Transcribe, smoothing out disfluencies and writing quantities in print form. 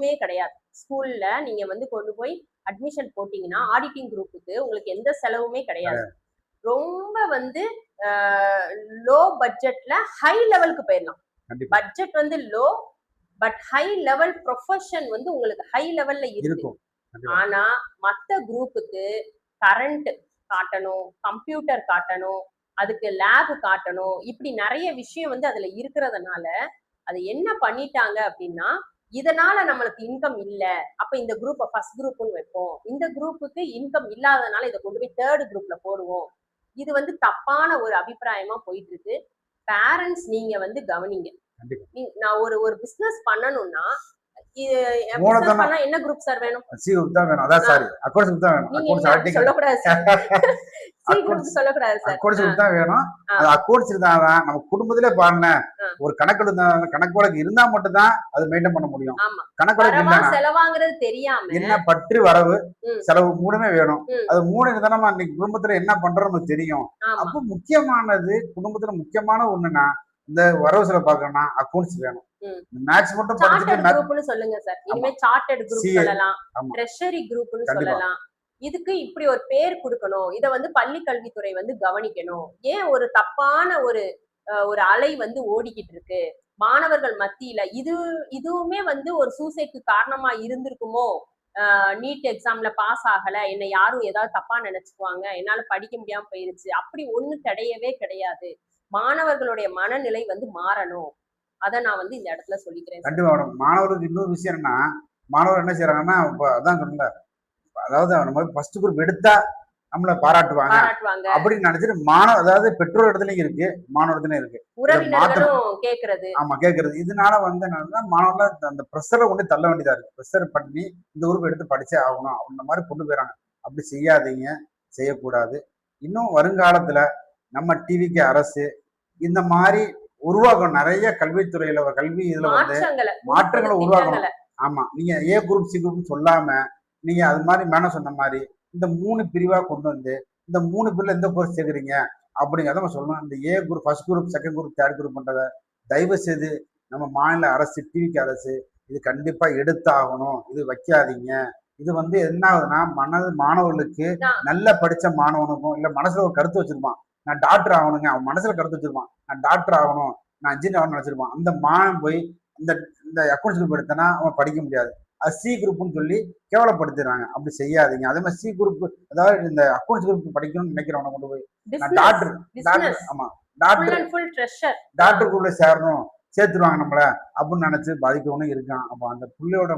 செலவுமே கிடையாது. ஸ்கூல்ல நீங்க வந்து கொண்டு போய் அட்மிஷன் போட்டீங்கன்னா ஆடிட்டிங் குரூப்புக்கு உங்களுக்கு எந்த செலவுமே கிடையாது. ரொம்ப வந்து லோ பட்ஜெட்ல ஹை லெவலுக்கு போயிடலாம். பட்ஜெட் வந்து low, but high level profession வந்து உங்களுக்கு ஹை லெவல்ல இருக்கும். ஆனா மத்த குரூப்புக்கு கரண்ட் காட்டணும், கம்ப்யூட்டர் காட்டணும், அதுக்கு லேப் காட்டணும், இப்படி நிறைய விஷயம் வந்து அதுல இருக்கிறதுனால அது என்ன பண்ணிட்டாங்க அப்படின்னா, இதனால நம்மளுக்கு இன்கம் இல்ல, அப்ப இந்த குரூப்பை ஃபர்ஸ்ட் குரூப்னு வைப்போம், இந்த குரூப்புக்கு இன்கம் இல்லாதனால இதை கொண்டு போய் தேர்ட் குரூப்ல போடுவோம். இது வந்து தப்பான ஒரு அபிப்பிராயமா போயிட்டு இருக்கு. பேரண்ட்ஸ் நீங்க வந்து கவனிங்க. நான் ஒரு பிசினஸ் பண்ணணும்னா என்ன குரூப் சார் வேணும்? சி குரூப் தான் வேணும். அதான் சாரி, அக்கவுண்ட்ஸ் குரூப் தான் வேணும். அக்கவுண்ட்ஸ் ஆடிட்டிங் சொல்லக்கூடாது சார். சி குரூப் சொல்லக்கூடாது சார். அக்கவுண்ட்ஸ் குரூப் தான் வேணும். அது அக்கவுண்ட்ஸ் இருந்தா தான் நம்ம குடும்பத்திலே பாருங்க, ஒரு கணக்கு வழக்கு இருந்தா மட்டும் தான் அது மெயின்டைன் பண்ண முடியும். கணக்கு வழக்கு இல்லனா செலவாங்கிறது தெரியாம என்ன பற்று வரவு செலவு மூணுமே வேணும். அது மூணு இருந்தா நம்ம அன்னைக்கு குடும்பத்துல என்ன பண்றோம் நமக்கு தெரியும். அப்ப முக்கியமானது குடும்பத்துல முக்கியமான ஒண்ணுன்னா இந்த வரவு செலவு பார்க்கணும்னா அக்கவுண்ட்ஸ் வேணும். மேக்ஸ் மட்டும் படிச்சிட்டு குரூப்னு சொல்லுங்க சார். இனிமே சார்ட்டர்ட் குரூப் சொல்லலாம், ட்ரெஷரி குரூப்னு சொல்லலாம். இதுக்கு இப்படி ஒரு பேர் கொடுக்கணும். இத வந்து பள்ளி கல்வித்துறை வந்து கவனிக்கணும். ஏன் ஒரு தப்பான ஒரு அலை வந்து ஓடிக்கிட்டு இருக்கு மாணவர்கள் மத்தியில? இதுவுமே வந்து ஒரு சூசைட்க்கு காரணமா இருந்திருக்குமோ? நீட் எக்ஸாம்ல பாஸ் ஆகல, என்னை யாரும் ஏதாவது தப்பா நினைச்சுக்குவாங்க, என்னால படிக்க முடியாம போயிருச்சு, அப்படி ஒண்ணு கிடையவே கிடையாது. மாணவர்களுடைய மனநிலை வந்து மாறணும். அதை நான் வந்து இந்த இடத்துல சொல்லிக்கிறேன். கண்டிப்பா மேடம். மாணவர்களுக்கு இன்னொரு விஷயம் என்னன்னா, மாணவர் என்ன செய்யறாங்கன்னா, அதான் சொன்னல, அதாவது நம்ம ஃபர்ஸ்ட் குரூப் எடுத்தா நம்மள பாராட்டுவாங்க அப்படின்னு நினைச்சிட்டு அதாவது பெற்றோர் இடத்துலயும் இருக்கு, மாணவர் இடத்துலயும் இருக்கு, உறவினர்களும் கேக்குறது. ஆமா, கேக்குறது. இதனால வந்து என்னன்னா மாணவர்கள் அந்த ப்ரெஷரை கொண்டு தள்ள வேண்டியதா இருக்கு. ப்ரெஷர் பண்ணி இந்த குரூப் எடுத்து படிச்சே ஆகணும் அந்த மாதிரி கொண்டு போயிறாங்க. அப்படி செய்யாதீங்க, செய்யக்கூடாது. இன்னும் வருங்காலத்துல நம்ம டிவிக்கு அரசு இந்த மாதிரி உருவாக்கணும். நிறைய கல்வித்துறையில கல்வி இதுல வந்து மாற்றங்களை உருவாக்கணும். ஆமா, நீங்க ஏ குரூப் சி குரூப் சொல்லாம நீங்க அது மாதிரி மேடம் சொன்ன மாதிரி இந்த 3 பிரிவா கொண்டு வந்து இந்த 3 பிரிவுல எந்த கோர்ஸ் சேர்க்குறீங்க அப்படிங்கிறத நம்ம சொல்லணும். இந்த ஏ group first group second group third group பண்றதை தயவு செய்து நம்ம மாநில அரசு டிவிக்கு அரசு இது கண்டிப்பா எடுத்தாகணும். இது வைக்காதீங்க. இது வந்து என்ன ஆகுதுன்னா மாணவர்களுக்கு நல்ல படிச்ச மாணவனுக்கும் இல்ல மனசுல ஒரு கருத்து வச்சிருப்பான், நான் டாக்டர் ஆகணுங்க, அவன் மனசுல கருத்து வச்சிருப்பான், நான் டாக்டர் ஆகணும், நான் இன்ஜினியர் ஆகணும்னு நினைச்சிருப்பான். அந்த மாணவன் போய் இந்த அக்கௌண்ட்ஸ் குரூப் எடுத்தனா அவன் படிக்க முடியாது, அது சி குரூப்னு சொல்லி கேவலப்படுத்துறாங்க. அப்படி செய்யாதீங்க. அதே மாதிரி சி குரூப், அதாவது இந்த அக்கௌண்ட்ஸ் குரூப் படிக்கணும்னு நினைக்கிறவனை கொண்டு போய் டாக்டர் ஆமா டாக்டர் குரூப்ல சேரணும் சேர்த்துருவாங்க நம்மள அப்படின்னு நினைச்சு பாதிக்கவனும் இருக்கான். அப்போ அந்த பிள்ளையோட